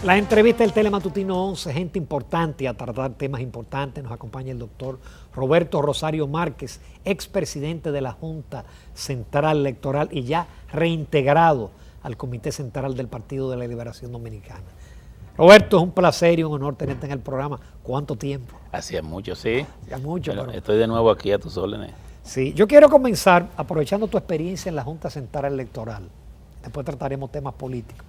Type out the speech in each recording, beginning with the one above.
La entrevista del Telematutino 11, gente importante a tratar temas importantes. Nos acompaña el doctor Roberto Rosario Márquez, expresidente de la Junta Central Electoral y ya reintegrado al Comité Central del Partido de la Liberación Dominicana. Roberto, es un placer y un honor tenerte en el programa. ¿Cuánto tiempo? Hacía mucho, sí. Hacía mucho. Pero estoy de nuevo aquí a tus órdenes. Sí, yo quiero comenzar aprovechando tu experiencia en la Junta Central Electoral. Después trataremos temas políticos.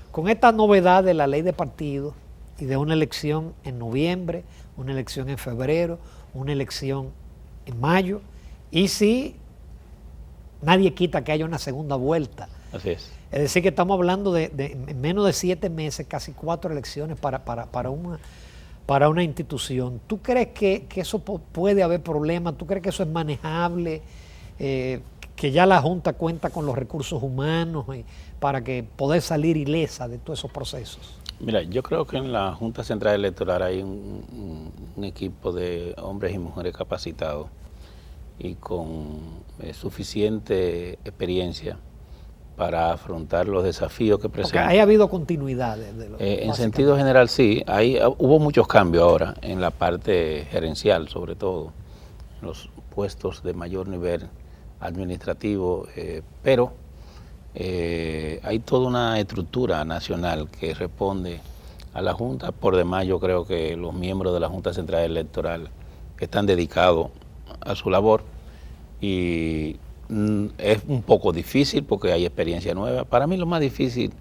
Con esta novedad de la ley de partidos y de una elección en noviembre, una elección en febrero, una elección en mayo, y si nadie quita que haya una segunda vuelta. Así es. Es decir, que estamos hablando de en menos de 7 meses, casi 4 elecciones para una institución. ¿Tú crees que eso puede haber problemas? ¿Tú crees que eso es manejable? Que ya la Junta cuenta con los recursos humanos para que poder salir ilesa de todos esos procesos. Mira, yo creo que en la Junta Central Electoral hay un equipo de hombres y mujeres capacitados y con suficiente experiencia para afrontar los desafíos que presentan. Porque ha habido continuidad. En sentido general, sí. Hubo muchos cambios ahora en la parte gerencial, sobre todo, en los puestos de mayor nivel administrativo, pero hay toda una estructura nacional que responde a la Junta. Por demás, yo creo que los miembros de la Junta Central Electoral están dedicados a su labor y es un poco difícil porque hay experiencia nueva. Para mí lo más difícil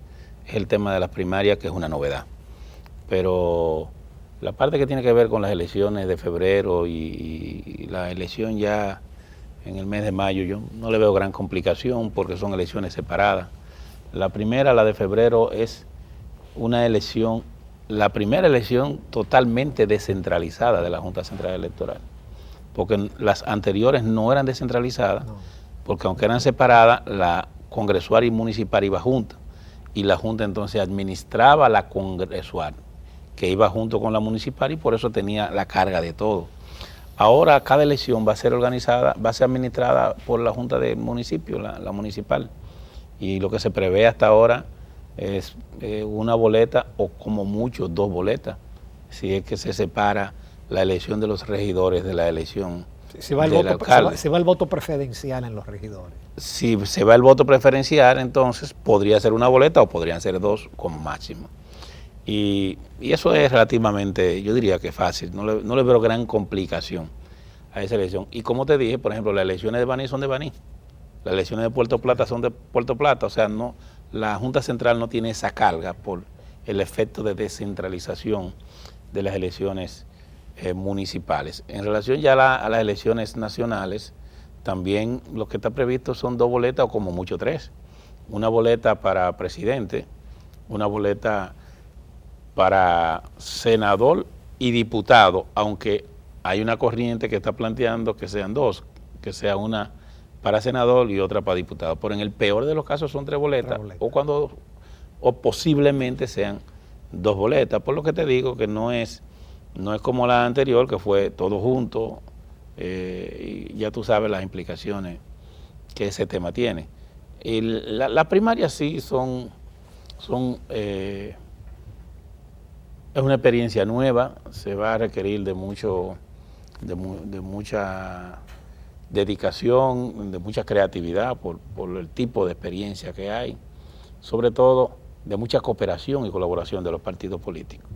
es el tema de las primarias, que es una novedad, pero la parte que tiene que ver con las elecciones de febrero y la elección ya en el mes de mayo, yo no le veo gran complicación porque son elecciones separadas. La primera, la de febrero, es una elección, la primera elección totalmente descentralizada de la Junta Central Electoral, porque las anteriores no eran descentralizadas, porque aunque eran separadas, la congresual y municipal iba junta, y la Junta entonces administraba la congresual, que iba junto con la municipal, y por eso tenía la carga de todo. Ahora cada elección va a ser organizada, va a ser administrada por la Junta del municipio, la municipal. Y lo que se prevé hasta ahora es una boleta o como mucho 2 boletas, si es que se separa la elección de los regidores de la elección del alcalde. Se va el voto preferencial en los regidores. Si se va el voto preferencial, entonces podría ser una boleta o podrían ser 2 como máximo. Y eso es relativamente, yo diría que fácil, no le veo gran complicación a esa elección. Y como te dije, por ejemplo, las elecciones de Baní son de Baní, las elecciones de Puerto Plata son de Puerto Plata, o sea, no, la Junta Central no tiene esa carga por el efecto de descentralización de las elecciones municipales. En relación ya a las elecciones nacionales, también lo que está previsto son 2 boletas o como mucho 3. Una boleta para presidente, una boleta para senador y diputado, aunque hay una corriente que está planteando que sean 2, que sea una para senador y otra para diputado. Pero en el peor de los casos son 3 boletas, o posiblemente sean 2 boletas. Por lo que te digo que no es como la anterior, que fue todo junto, y ya tú sabes las implicaciones que ese tema tiene. Y las primarias sí son es una experiencia nueva, se va a requerir de mucha dedicación, de mucha creatividad por el tipo de experiencia que hay, sobre todo de mucha cooperación y colaboración de los partidos políticos.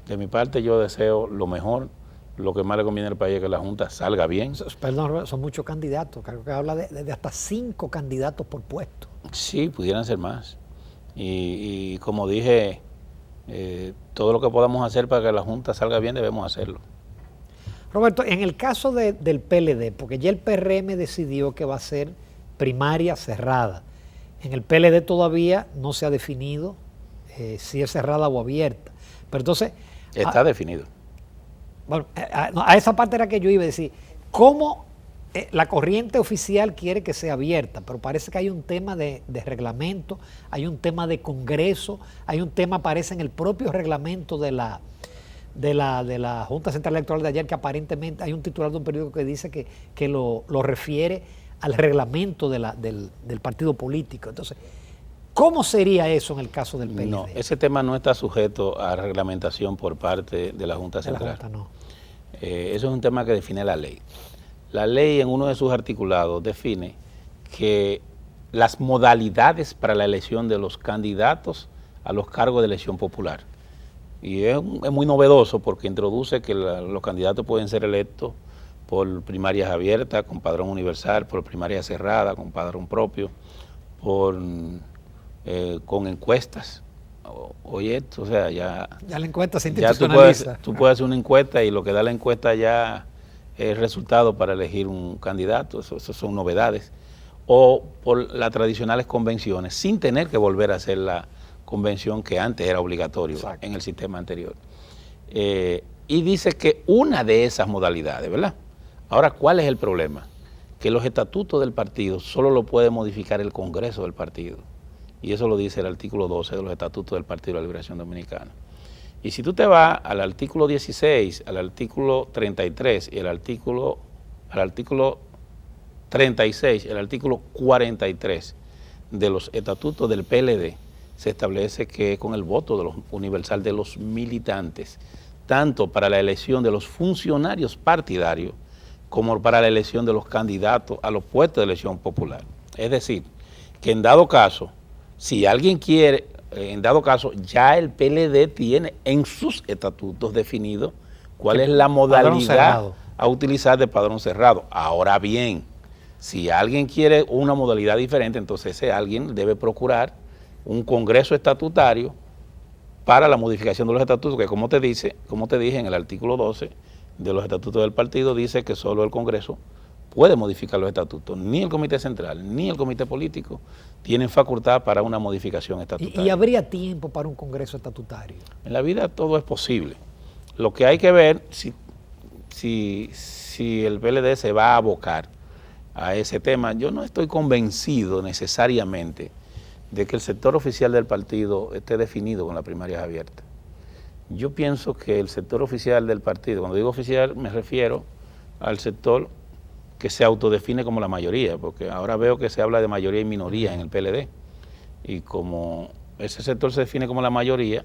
De mi parte yo deseo lo mejor, lo que más le conviene al país es que la Junta salga bien. Perdón, son muchos candidatos, creo que habla de hasta 5 candidatos por puesto. Sí, pudieran ser más. Y como dije, todo lo que podamos hacer para que la Junta salga bien debemos hacerlo. Roberto, en el caso del PLD, porque ya el PRM decidió que va a ser primaria cerrada, en el PLD todavía no se ha definido si es cerrada o abierta, pero entonces... Está definido. Bueno, a esa parte era que yo iba a decir, ¿cómo la corriente oficial quiere que sea abierta? Pero parece que hay un tema de reglamento, hay un tema de Congreso, hay un tema, parece en el propio reglamento de la Junta Central Electoral de ayer, que aparentemente hay un titular de un periódico que dice que lo refiere al reglamento del partido político. Entonces, ¿Cómo sería eso en el caso del PLD? No, ese tema no está sujeto a reglamentación por parte de la Junta De la Central. Junta, no. Eso es un tema que define la ley. La ley en uno de sus articulados define que las modalidades para la elección de los candidatos a los cargos de elección popular. Y es muy novedoso porque introduce que los candidatos pueden ser electos por primarias abiertas, con padrón universal, por primarias cerradas, con padrón propio, con encuestas. Oye, o sea, ya la encuesta se ya institucionaliza. tú puedes hacer una encuesta y lo que da la encuesta ya es resultado para elegir un candidato. Eso son novedades. O por las tradicionales convenciones, sin tener que volver a hacer la convención que antes era obligatorio. Exacto. En el sistema anterior. Y dice que una de esas modalidades, ¿verdad? Ahora, ¿cuál es el problema? Que los estatutos del partido solo lo puede modificar el Congreso del partido. Y eso lo dice el artículo 12 de los estatutos del Partido de la Liberación Dominicana. Y si tú te vas al artículo 16, al artículo 33 y al artículo 36, el artículo 43 de los estatutos del PLD, se establece que con el voto universal de los militantes, tanto para la elección de los funcionarios partidarios como para la elección de los candidatos a los puestos de elección popular. Es decir, que en dado caso, si alguien quiere, en dado caso, ya el PLD tiene en sus estatutos definido cuál es la modalidad a utilizar de padrón cerrado. Ahora bien, si alguien quiere una modalidad diferente, entonces ese alguien debe procurar un congreso estatutario para la modificación de los estatutos, que como te dije en el artículo 12 de los estatutos del partido, dice que solo el Congreso puede modificar los estatutos. Ni el Comité Central, ni el Comité Político tienen facultad para una modificación estatutaria. ¿Y habría tiempo para un Congreso estatutario? En la vida todo es posible. Lo que hay que ver si el PLD se va a abocar a ese tema. Yo no estoy convencido necesariamente de que el sector oficial del partido esté definido con las primarias abiertas. Yo pienso que el sector oficial del partido, cuando digo oficial me refiero al sector que se autodefine como la mayoría, porque ahora veo que se habla de mayoría y minoría en el PLD, y como ese sector se define como la mayoría,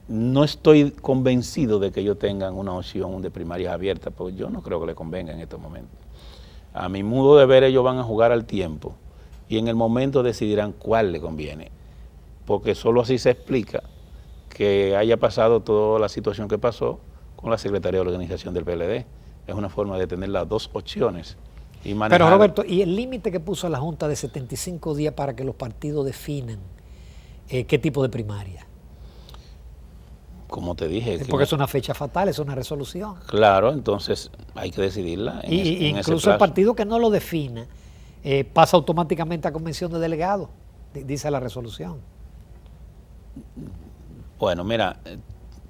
no estoy convencido de que ellos tengan una opción de primarias abiertas, porque yo no creo que les convenga en estos momentos. A mi modo de ver, ellos van a jugar al tiempo y en el momento decidirán cuál le conviene, porque solo así se explica que haya pasado toda la situación que pasó con la Secretaría de Organización del PLD. Es una forma de tener las dos opciones y manejar. Pero Roberto, ¿y el límite que puso la Junta de 75 días para que los partidos definan qué tipo de primaria? Como te dije. Porque es una fecha fatal, es una resolución. Claro, entonces hay que decidirla. Incluso el partido que no lo defina pasa automáticamente a convención de delegados, dice la resolución. Bueno, mira,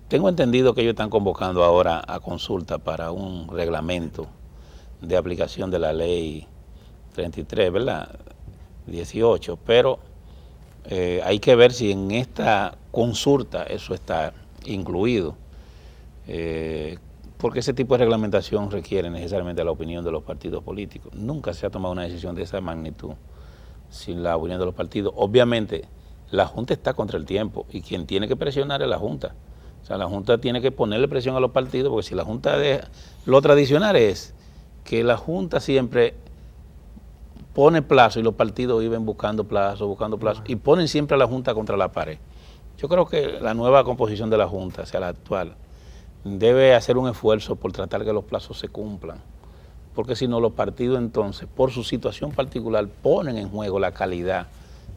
tengo entendido que ellos están convocando ahora a consulta para un reglamento de aplicación de la ley 33, ¿verdad? 18, pero hay que ver si en esta consulta eso está incluido, porque ese tipo de reglamentación requiere necesariamente la opinión de los partidos políticos. Nunca se ha tomado una decisión de esa magnitud sin la opinión de los partidos. Obviamente, la Junta está contra el tiempo y quien tiene que presionar es la Junta. O sea, la Junta tiene que ponerle presión a los partidos, porque si la Junta deja, lo tradicional es que la Junta siempre pone plazo y los partidos viven buscando plazo, y ponen siempre a la Junta contra la pared. Yo creo que la nueva composición de la Junta, o sea, la actual, debe hacer un esfuerzo por tratar que los plazos se cumplan, porque si no los partidos entonces, por su situación particular, ponen en juego la calidad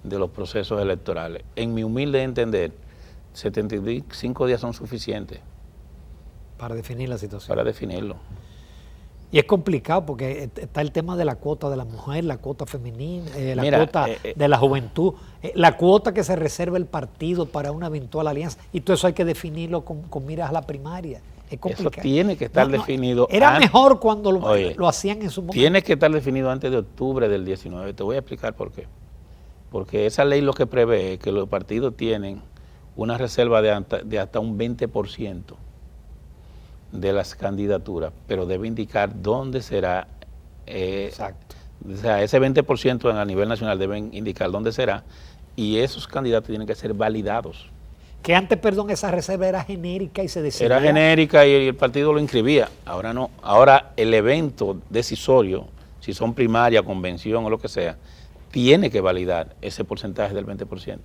de los procesos electorales. En mi humilde entender, 75 días son suficientes. Para definir la situación. Para definirlo. Y es complicado porque está el tema de la cuota de la mujer, la cuota femenina, cuota de la juventud, la cuota que se reserva el partido para una eventual alianza. Y todo eso hay que definirlo con miras a la primaria. Es complicado. Eso tiene que estar definido. Era mejor cuando lo hacían en su momento. Tiene que estar definido antes de octubre del 19. Te voy a explicar por qué. Porque esa ley lo que prevé es que los partidos tienen una reserva de hasta un 20% de las candidaturas, pero debe indicar dónde será O sea, ese 20% a nivel nacional deben indicar dónde será y esos candidatos tienen que ser validados. Que antes, perdón, esa reserva era genérica y se decidía. Era genérica y el partido lo inscribía. Ahora no. Ahora el evento decisorio, si son primaria, convención o lo que sea, tiene que validar ese porcentaje del 20%.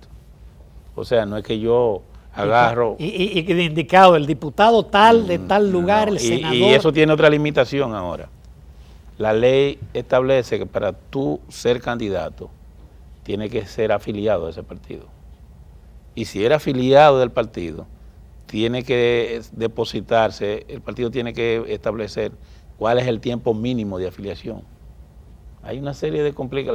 O sea, no es que yo agarro... Y de indicado, el diputado tal, de tal lugar, no, el senador... Y eso tiene otra limitación ahora. La ley establece que para tú ser candidato, tiene que ser afiliado a ese partido. Y si era afiliado del partido, tiene que depositarse, el partido tiene que establecer cuál es el tiempo mínimo de afiliación. Hay una serie de complicaciones.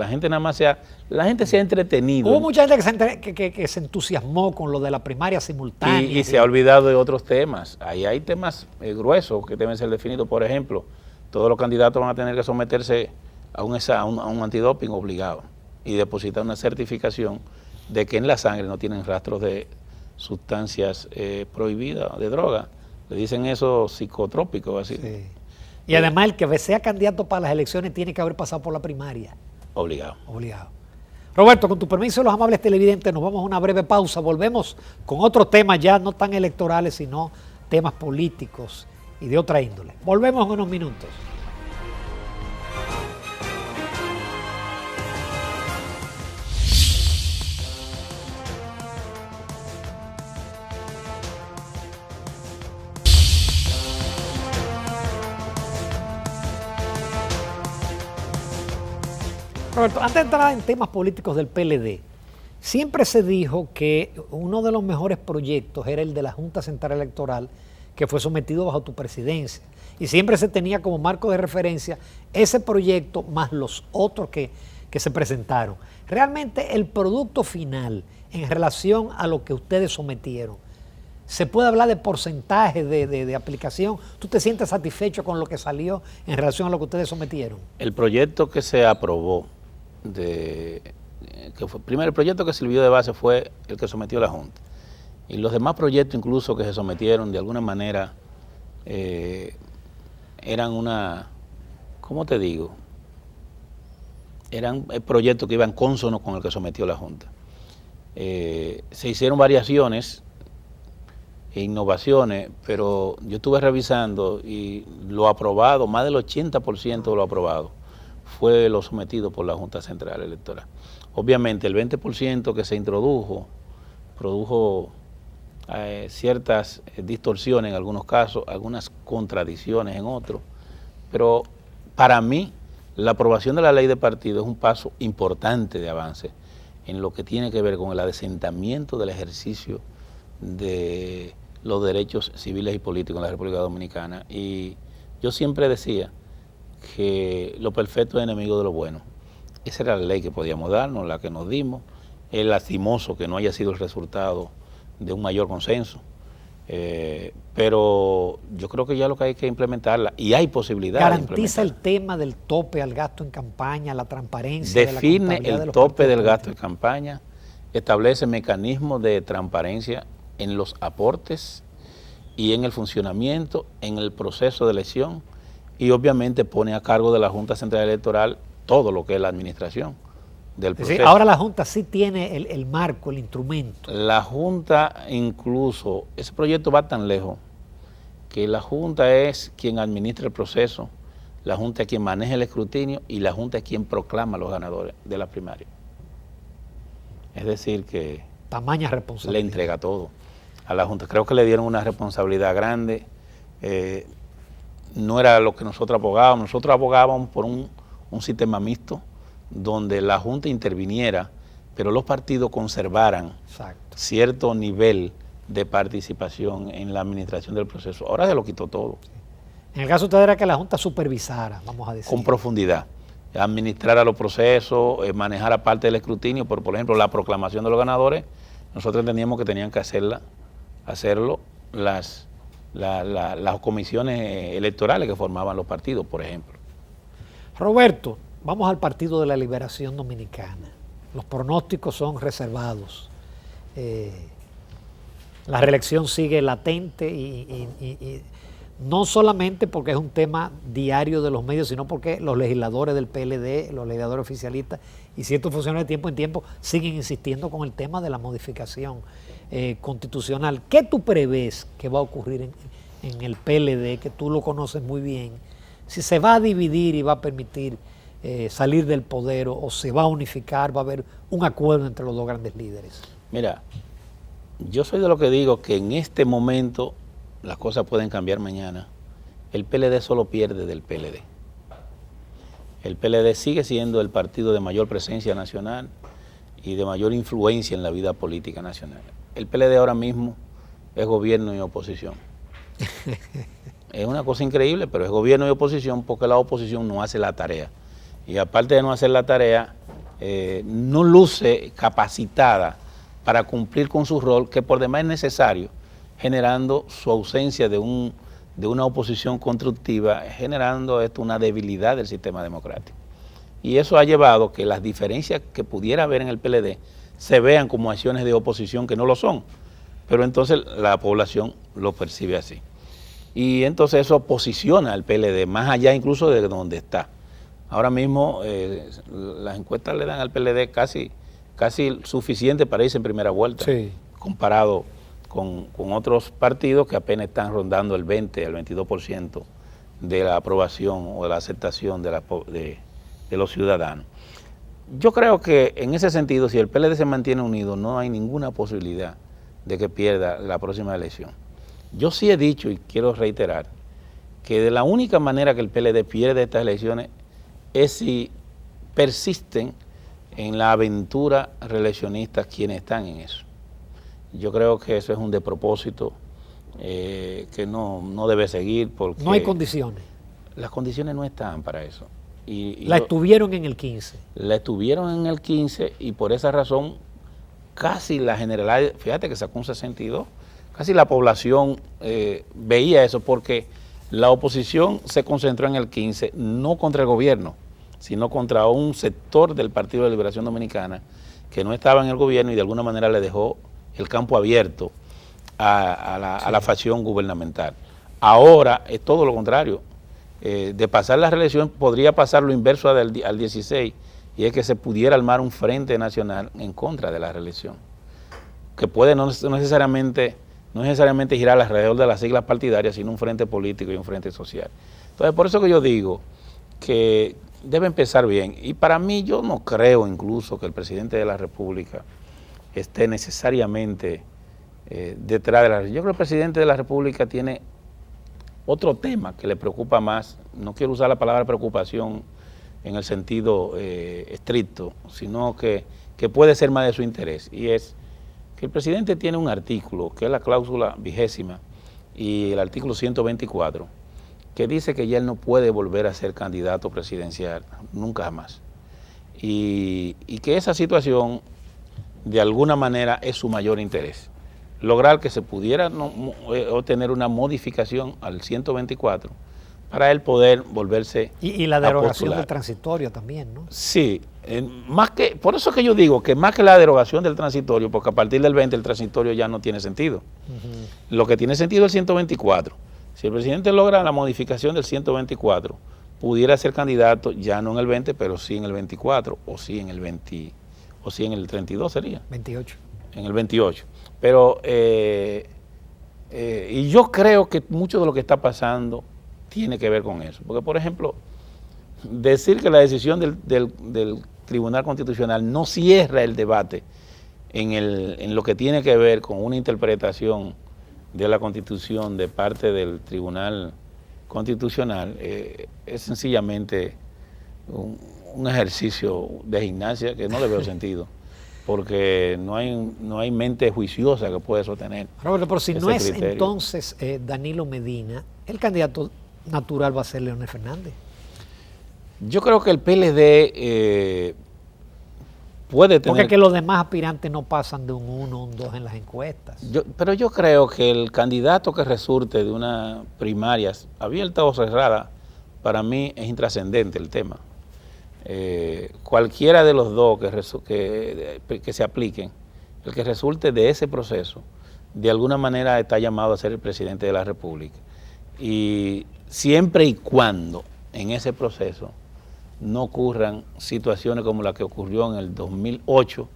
La gente se ha entretenido. Hubo mucha gente que se entusiasmó con lo de la primaria simultánea. Y se ha olvidado de otros temas. Ahí hay temas gruesos que deben ser definidos. Por ejemplo, todos los candidatos van a tener que someterse a un antidoping obligado y depositar una certificación de que en la sangre no tienen rastros de sustancias prohibidas, de droga. Le dicen eso psicotrópico, así. Sí. Y además el que sea candidato para las elecciones tiene que haber pasado por la primaria. Obligado. Obligado. Roberto, con tu permiso, los amables televidentes, nos vamos a una breve pausa. Volvemos con otros temas ya no tan electorales, sino temas políticos y de otra índole. Volvemos en unos minutos. Roberto, antes de entrar en temas políticos del PLD, siempre se dijo que uno de los mejores proyectos era el de la Junta Central Electoral, que fue sometido bajo tu presidencia. Y siempre se tenía como marco de referencia ese proyecto más los otros que se presentaron. Realmente el producto final en relación a lo que ustedes sometieron, ¿se puede hablar de porcentaje de aplicación? ¿Tú te sientes satisfecho con lo que salió en relación a lo que ustedes sometieron? El proyecto que se aprobó, primero el proyecto que sirvió de base fue el que sometió la Junta. Y los demás proyectos incluso que se sometieron de alguna manera eran ¿cómo te digo? Eran proyectos que iban cónsonos con el que sometió la Junta. Se hicieron variaciones e innovaciones, pero yo estuve revisando y lo aprobado, más del 80% de lo aprobado, fue lo sometido por la Junta Central Electoral. Obviamente el 20% que se introdujo produjo ciertas distorsiones en algunos casos, algunas contradicciones en otros, pero para mí la aprobación de la ley de partido es un paso importante de avance en lo que tiene que ver con el adesentamiento del ejercicio de los derechos civiles y políticos en la República Dominicana. Y yo siempre decía que lo perfecto es enemigo de lo bueno. Esa era la ley que podíamos darnos, la que nos dimos. Es lastimoso que no haya sido el resultado de un mayor consenso, pero yo creo que ya lo que hay que implementarla, y hay posibilidad de implementarla. ¿Garantiza el tema del tope al gasto en campaña, la transparencia? Define el tope del gasto en campaña, establece mecanismos de transparencia en los aportes y en el funcionamiento, en el proceso de elección, y obviamente pone a cargo de la Junta Central Electoral todo lo que es la administración del proceso. Sí, ahora la Junta sí tiene el marco, el instrumento. La Junta incluso, ese proyecto va tan lejos que la Junta es quien administra el proceso, la Junta es quien maneja el escrutinio y la Junta es quien proclama los ganadores de la primaria. Es decir que tamaña responsabilidad. Le entrega todo a la Junta. Creo que le dieron una responsabilidad grande. No era lo que nosotros abogábamos. Nosotros abogábamos por un sistema mixto donde la Junta interviniera, pero los partidos conservaran cierto nivel de participación en la administración del proceso. Ahora se lo quitó todo. En el caso de usted era que la Junta supervisara, vamos a decir. Con profundidad. Administrara los procesos, manejara parte del escrutinio, por ejemplo, la proclamación de los ganadores, nosotros entendíamos que tenían que hacerlo las comisiones electorales que formaban los partidos, por ejemplo. Roberto, vamos al Partido de la Liberación Dominicana. Los pronósticos son reservados. La reelección sigue latente y no solamente porque es un tema diario de los medios, sino porque los legisladores del PLD, los legisladores oficialistas y ciertos funcionarios de tiempo en tiempo siguen insistiendo con el tema de la modificación constitucional. ¿Qué tú prevés que va a ocurrir en el PLD, que tú lo conoces muy bien? Si se va a dividir y va a permitir salir del poder o se va a unificar, va a haber un acuerdo entre los dos grandes líderes. Mira, yo soy de lo que digo que en este momento las cosas pueden cambiar mañana. El PLD solo pierde del PLD. El PLD sigue siendo el partido de mayor presencia nacional y de mayor influencia en la vida política nacional. El PLD ahora mismo es gobierno y oposición. Es una cosa increíble, pero es gobierno y oposición porque la oposición no hace la tarea. Y aparte de no hacer la tarea, no luce capacitada para cumplir con su rol, que por demás es necesario, generando su ausencia de una oposición constructiva, generando esto una debilidad del sistema democrático. Y eso ha llevado que las diferencias que pudiera haber en el PLD se vean como acciones de oposición que no lo son, pero entonces la población lo percibe así. Y entonces eso posiciona al PLD más allá incluso de donde está. Ahora mismo las encuestas le dan al PLD casi suficiente para irse en primera vuelta, sí, comparado con otros partidos que apenas están rondando el 20 al 22% de la aprobación o de la aceptación de los ciudadanos. Yo creo que en ese sentido, si el PLD se mantiene unido, no hay ninguna posibilidad de que pierda la próxima elección. Yo sí he dicho y quiero reiterar que de la única manera que el PLD pierde estas elecciones es si persisten en la aventura reeleccionista quienes están en eso. Yo creo que eso es un despropósito que no debe seguir porque... No hay condiciones. Las condiciones no están para eso. La estuvieron en el 15. La estuvieron en el 15 y por esa razón casi la generalidad, fíjate que sacó un 62, casi la población veía eso porque la oposición se concentró en el 15, no contra el gobierno, sino contra un sector del Partido de Liberación Dominicana que no estaba en el gobierno y de alguna manera le dejó el campo abierto a la facción gubernamental. Ahora es todo lo contrario. De pasar la reelección podría pasar lo inverso al 16, y es que se pudiera armar un frente nacional en contra de la reelección, que puede no necesariamente girar alrededor de las siglas partidarias, sino un frente político y un frente social. Entonces, por eso que yo digo que debe empezar bien. Y para mí, yo no creo incluso que el presidente de la República esté necesariamente detrás de la reelección. Yo creo que el presidente de la República tiene otro tema que le preocupa más. No quiero usar la palabra preocupación en el sentido estricto, sino que puede ser más de su interés, y es que el presidente tiene un artículo, que es la cláusula 20ª, y el artículo 124, que dice que ya él no puede volver a ser candidato presidencial nunca más, y que esa situación de alguna manera es su mayor interés. Lograr que se pudiera obtener una modificación al 124 para él poder volverse y la derogación del transitorio también, ¿no? Sí, por eso que yo digo que más que la derogación del transitorio, porque a partir del 20 el transitorio ya no tiene sentido. Lo que tiene sentido es el 124. Si el presidente logra la modificación del 124, pudiera ser candidato ya no en el 20, pero sí en el 24, o sí en el 20, o sí en el 32 sería. 28. En el 28. Pero, y yo creo que mucho de lo que está pasando tiene que ver con eso. Porque, por ejemplo, decir que la decisión del Tribunal Constitucional no cierra el debate en lo que tiene que ver con una interpretación de la Constitución de parte del Tribunal Constitucional es sencillamente un ejercicio de gimnasia que no le veo sentido, porque no hay mente juiciosa que pueda sostener. Roberto, pero si no es criterio. Entonces Danilo Medina, el candidato natural va a ser Leonel Fernández. Yo creo que el PLD puede tener... Porque que los demás aspirantes no pasan de un 1 un 2 en las encuestas. Pero yo creo que el candidato que resulte de una primaria abierta o cerrada, para mí es intrascendente el tema. Cualquiera de los dos que se apliquen, el que resulte de ese proceso, de alguna manera está llamado a ser el presidente de la República. Y siempre y cuando en ese proceso no ocurran situaciones como la que ocurrió en el 2008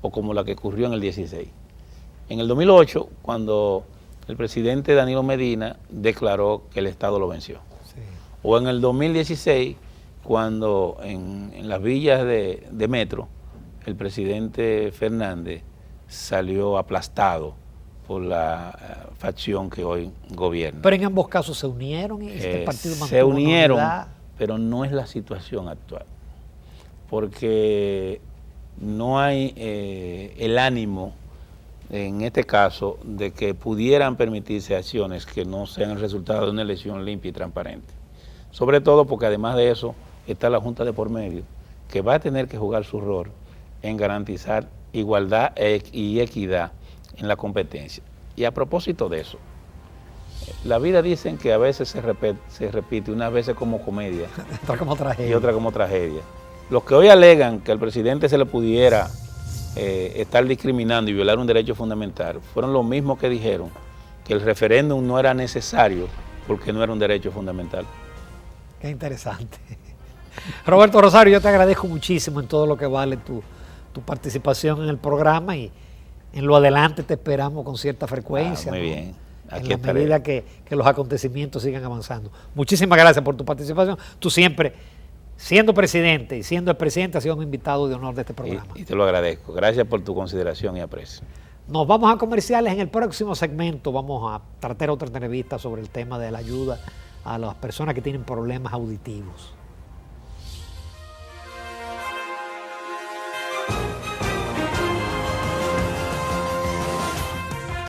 o como la que ocurrió en el 16. En el 2008, cuando el presidente Danilo Medina declaró que el Estado lo venció. Sí. O en el 2016, cuando en las villas de Metro, el presidente Fernández salió aplastado por la facción que hoy gobierna. Pero en ambos casos se unieron y este partido mantuvo se unieron, unidad. Pero no es la situación actual, porque no hay el ánimo, en este caso, de que pudieran permitirse acciones que no sean el resultado de una elección limpia y transparente. Sobre todo porque además de eso está la Junta de por medio, que va a tener que jugar su rol en garantizar igualdad y equidad en la competencia. Y a propósito de eso, la vida dicen que a veces se repite, unas veces como comedia otra como tragedia. Y otra como tragedia. Los que hoy alegan que al presidente se le pudiera estar discriminando y violar un derecho fundamental fueron los mismos que dijeron que el referéndum no era necesario porque no era un derecho fundamental. Qué interesante. Roberto Rosario, yo te agradezco muchísimo en todo lo que vale tu participación en el programa y en lo adelante te esperamos con cierta frecuencia. Muy ¿no? bien. Aquí en la medida que los acontecimientos sigan avanzando. Muchísimas gracias por tu participación. Tú siempre, siendo presidente y siendo el presidente, has sido un invitado de honor de este programa. Y te lo agradezco. Gracias por tu consideración y aprecio. Nos vamos a comerciales. En el próximo segmento vamos a tratar otra entrevista sobre el tema de la ayuda a las personas que tienen problemas auditivos.